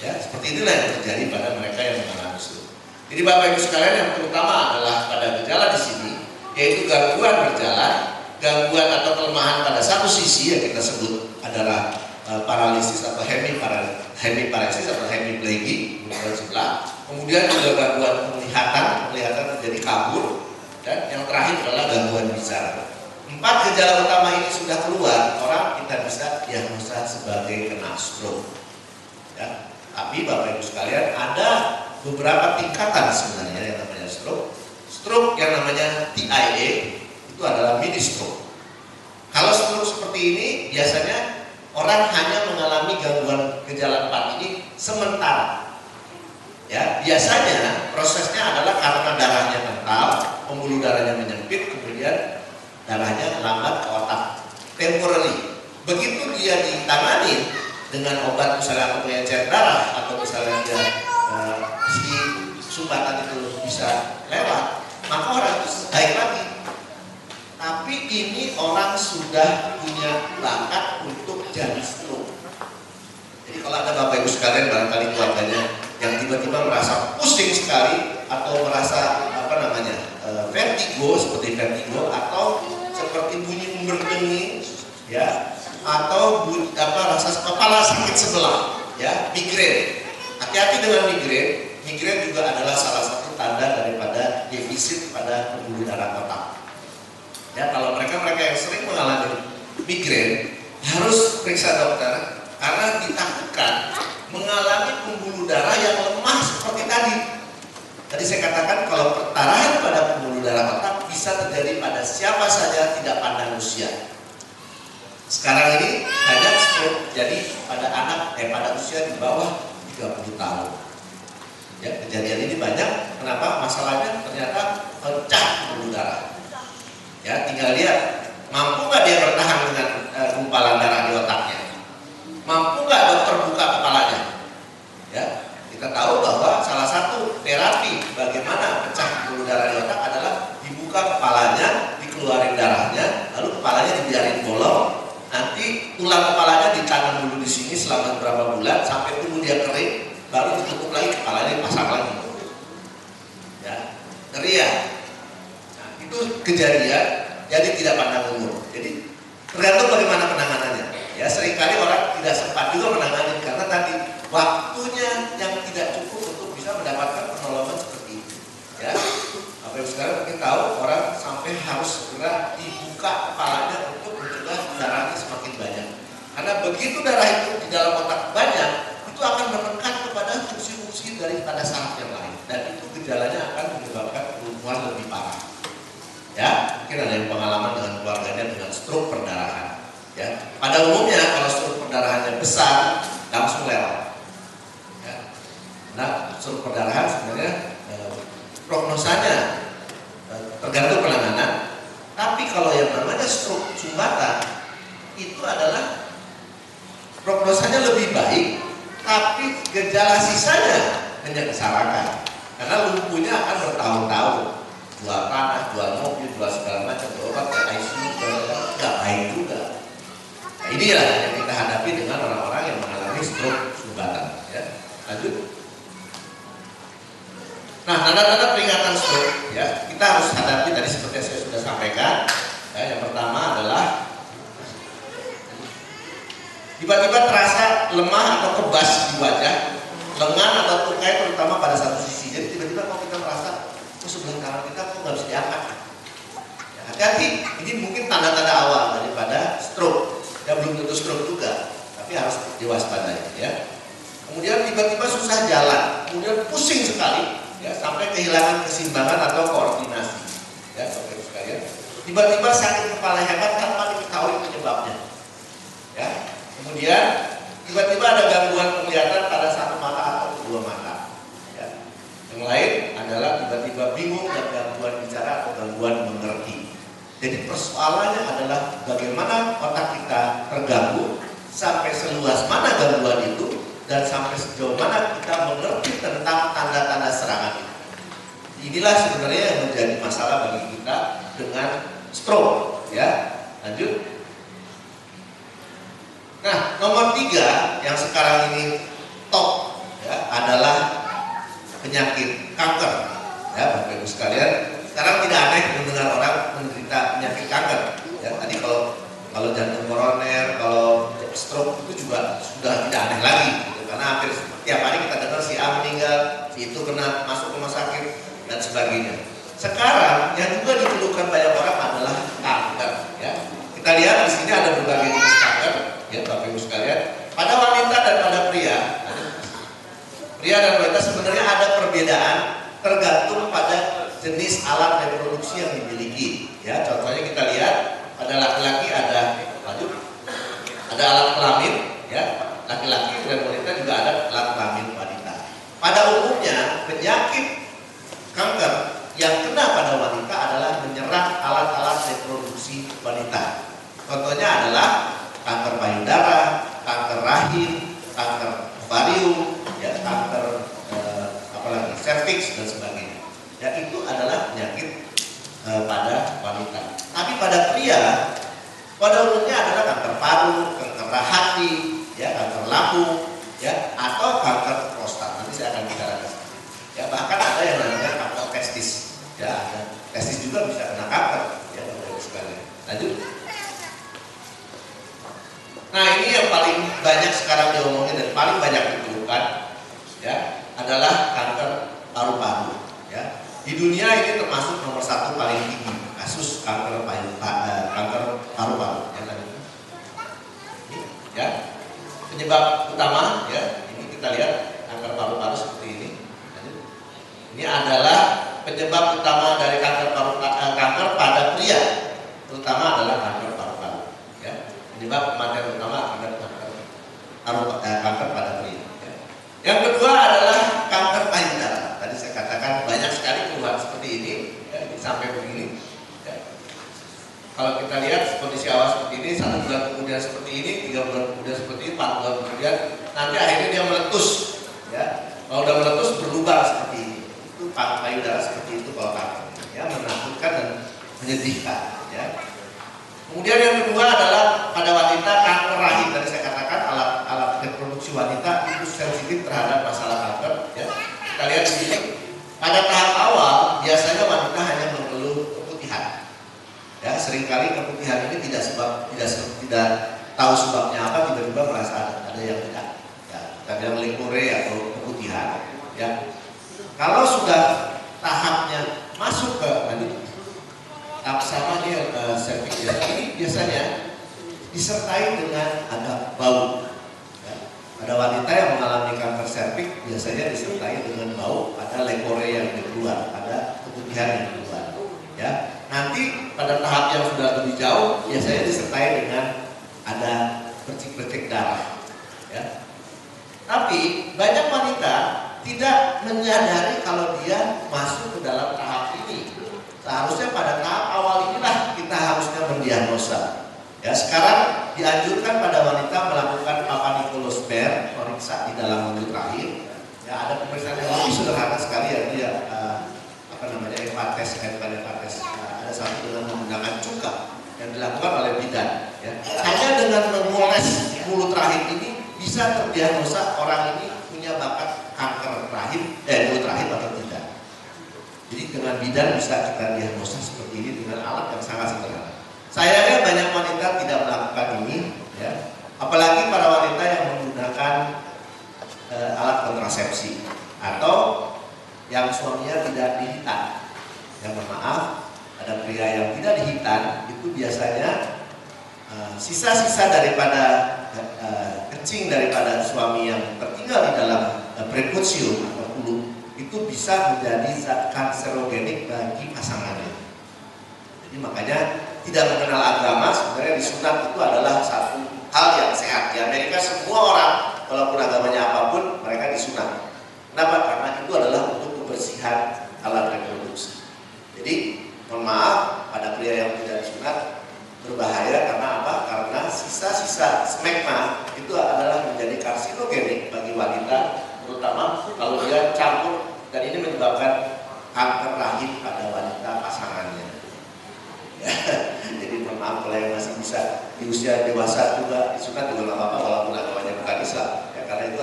Ya, seperti inilah yang terjadi pada mereka yang mengalami stroke. Jadi Bapak Ibu sekalian, yang terutama adalah pada gejala di sini, yaitu gangguan berjalan, gangguan atau kelemahan pada satu sisi yang kita sebut adalah paralisis atau hemiparesis atau hemiplegia sebelah. Kemudian juga gangguan penglihatan menjadi kabur, dan yang terakhir adalah gangguan bicara. 4 gejala utama ini sudah keluar, orang kita bisa diagnosa sebagai kena stroke. Ya. Tapi Bapak Ibu sekalian, ada beberapa tingkatan sebenarnya yang namanya stroke. Stroke yang namanya TIA itu adalah mini stroke. Kalau stroke seperti ini biasanya orang hanya mengalami gangguan gejala 4 ini sementara. Ya, biasanya prosesnya adalah karena darahnya kental, pembuluh darahnya menyempit, kemudian darahnya lambat ke otak temporary. Begitu dia ditangani dengan obat misalnya pengencer darah atau misalnya dia si sumbatan itu bisa lewat, maka orang itu baik lagi. Tapi ini orang sudah punya bakat untuk jadi stroke. Jadi kalau ada Bapak Ibu sekalian barangkali keluarganya yang tiba-tiba merasa pusing sekali atau merasa vertigo, seperti vertigo atau seperti bunyi berdenging, ya, atau rasa kepala sakit sebelah, ya, migrain. Hati-hati dengan migrain. Migrain juga adalah salah satu tanda daripada defisit pada pembuluh darah otak. Ya, kalau mereka yang sering mengalami migrain harus periksa dokter karena ditakutkan mengalami pembuluh darah yang lemah seperti tadi. Tadi saya katakan kalau perdarahan pada pembuluh darah otak bisa terjadi pada siapa saja, tidak pandang usia. Sekarang ini banyak stroke jadi pada pada usia di bawah 30 tahun. Ya, kejadian ini banyak. Kenapa? Masalahnya ternyata pecah pembuluh darah. Ya, tinggal lihat mampu nggak dia bertahan dengan gumpalan darah di otaknya. Mampu nggak dokter buka kepalanya? Ya, kita tahu bahwa salah satu terapi bagaimana pecah pembuluh darah di otak adalah dibuka kepalanya, dikeluarin darahnya, lalu kepalanya dibiarin bolong. Nanti tulang kepalanya ditanam dulu di sini selama beberapa bulan sampai tumbuh dia kering, baru ditutup lagi kepalanya dipasang lagi. Ya, ngeri ya. Nah, itu kejadian, jadi tidak pandang umur. Jadi tergantung bagaimana penanganannya. Ya, seringkali orang tidak sempat juga menangani karena tadi waktunya yang tidak cukup untuk bisa mendapatkan pertolongan seperti itu. Ya, apa yang sekarang mungkin tahu orang sampai harus segera dibuka kepalanya untuk mencegah darahnya semakin banyak. Karena begitu darah itu di dalam otak banyak, itu akan menekan kepada fungsi-fungsi daripada saraf yang lain, dan itu gejalanya akan menyebabkan kelumpuhan lebih parah. Ya, mungkin ada yang pengalaman dengan keluarganya dengan stroke perdarahan. Ya, pada umumnya kalau stroke perdarahannya besar langsung lewat. Ya. Nah, stroke perdarahan sebenarnya prognosanya tergantung penanganan. Tapi kalau yang namanya stroke sumbatan itu adalah prognosanya lebih baik, tapi gejala sisanya menyengsarakan karena lumpuhnya akan bertahun-tahun. Jual tanah, jual mobil, jual segala macam, berobat ke ICU, nggak baik juga. Nah, inilah yang kita hadapi dengan orang-orang yang mengalami stroke sumbatan. Ya, lanjut. Nah, tanda-tanda peringatan stroke, ya, kita harus hadapi tadi seperti yang saya sudah sampaikan. Ya, yang pertama adalah tiba-tiba terasa lemah atau kebas di wajah, lengan atau tungkai terutama pada satu sisi. Jadi tiba-tiba kalau kita merasa sebelah kanan kita kok nggak bisa diangkat. Ya, hati-hati, ini mungkin tanda-tanda awal daripada stroke. Ya, belum tentu stroke juga, tapi harus diwaspadai. Ya. Kemudian tiba-tiba susah jalan, kemudian pusing sekali, ya, sampai kehilangan keseimbangan atau koordinasi. Ya, Bapak Ibu sekalian. Tiba-tiba sakit kepala hebat tanpa diketahui penyebabnya. Ya. Kemudian tiba-tiba ada gangguan penglihatan pada satu mata atau kedua mata. Yang lain adalah tiba-tiba bingung dan gangguan bicara atau gangguan mengerti. Jadi persoalannya adalah bagaimana otak kita terganggu, sampai seluas mana gangguan itu, dan sampai sejauh mana kita mengerti tentang tanda-tanda serangan itu. Inilah sebenarnya yang menjadi masalah bagi kita dengan stroke. Ya, lanjut. Nah, nomor 3 yang sekarang ini top, disunat, masuk rumah sakit dan sebagainya. Sekarang yang juga dikeluhkan banyak orang adalah kanker. Ya. Kita lihat di sini ada berbagai jenis kanker, ya Bapak Ibu sekalian. Pada wanita dan pada pria dan wanita sebenarnya ada perbedaan tergantung pada jenis alat reproduksi yang dimiliki. Ya, contohnya kita lihat pada laki-laki ada alat kelamin, ya laki-laki dan wanita juga ada alat kelamin wanita. Pada umumnya penyakit kanker yang kena pada wanita adalah menyerang alat-alat reproduksi wanita. Contohnya adalah kanker payudara, kanker rahim, kanker ovarium, ya kanker apalagi serviks dan sebagainya. Ya itu adalah penyakit pada wanita. Tapi pada pria pada umumnya adalah kanker paru, kanker hati, ya kanker lambung, ya atau kanker prostat. Nanti saya akan bicarakan. Ya bahkan ada yang namanya kanker testis. Ya ada testis juga bisa kena kanker. Ya Bapak-Ibu sekalian. Lanjut. Nah ini yang paling banyak sekarang diomongin dan paling banyak dikeluhkan, ya adalah kanker paru-paru. Ya di dunia ini termasuk nomor 1 paling tinggi kasus kanker paru-paru. Ya penyebab utama, ya ini kita lihat kanker paru-paru seperti ini. Ini adalah penyebab utama dari kanker pada pria, terutama adalah kanker paru-paru. Ya penyebab kematian utama akibat kanker pada pria. Ya. Yang kedua adalah kanker payudara. Tadi saya katakan banyak sekali keluhan seperti ini, ya, sampai begini. Ya. Kalau kita lihat kondisi awal seperti ini, 1 bulan kemudian seperti ini, 3 bulan kemudian seperti ini, 4 bulan kemudian, nanti akhirnya dia meletus. Ya. Kalau udah meletus berlubang seperti ini. Itu payudara seperti itu kalau kanker. Ya, menakutkan dan menyedihkan. Ya. Kemudian yang kedua adalah pada wanita kanker rahim. Tadi saya katakan alat reproduksi wanita itu sensitif terhadap masalah kanker. Ya. Kita lihat di sini. Pada tahap awal biasanya wanita hanya mengeluh keputihan. Ya, seringkali keputihan ini tidak tahu sebabnya apa, tiba-tiba merasa ada yang tidak. Ya, kita bilang lekore atau keputihan. Ya. Kalau sudah tahapnya masuk ke tahap sama dia serviks, ini biasanya disertai dengan ada bau. Ya. Ada wanita yang mengalami kanker serviks biasanya disertai dengan bau, ada lekore yang keluar, ada keputihan yang keluar. Ya. Nanti pada tahap yang sudah lebih jauh biasanya disertai dengan ada percik-percik darah. Ya. Tapi banyak wanita tidak menyadari kalau dia masuk ke dalam tahap ini. Seharusnya pada tahap awal inilah kita harusnya mendiagnosa. Ya, sekarang dianjurkan pada wanita melakukan Papa Nicolau Smear, periksa di dalam mulut rahim. Ya, ada pemeriksaan yang lebih sederhana sekali, yaitu ya hepates. Ada satu dengan menggunakan cuka yang dilakukan oleh bidan. Ya. Hanya dengan mengoles mulut rahim ini bisa terdiagnosa orang ini punya bakat kanker mulut rahim atau tidak. Jadi dengan bidan bisa kita diagnosa seperti ini dengan alat yang sangat sederhana. Sayangnya banyak wanita tidak melakukan ini, ya. Apalagi para wanita yang menggunakan alat kontrasepsi atau yang suaminya tidak dihitan. Yang maaf, ada pria yang tidak dihitan itu biasanya sisa-sisa daripada kencing daripada suami yang tertinggal di dalam prepucium atau hulu itu bisa menjadi zat kanserogenik bagi pasangannya. Jadi makanya tidak mengenal agama, sebenarnya disunat itu adalah satu hal yang sehat. Di Amerika semua orang walaupun agamanya apapun mereka disunat. Kenapa? Karena itu adalah untuk kebersihan alat reproduksi. Jadi mohon maaf pada pria yang tidak disunat berbahaya karena apa? Karena sisa-sisa smegma itu adalah menjadi karsinogenik bagi wanita, terutama kalau dia campur, dan ini menyebabkan kanker rahim pada wanita pasangannya. Ya, jadi mohon maaf kalau yang masih bisa di usia dewasa juga disunat juga nggak apa-apa walaupun agamanya bukan Islam. Ya, karena itu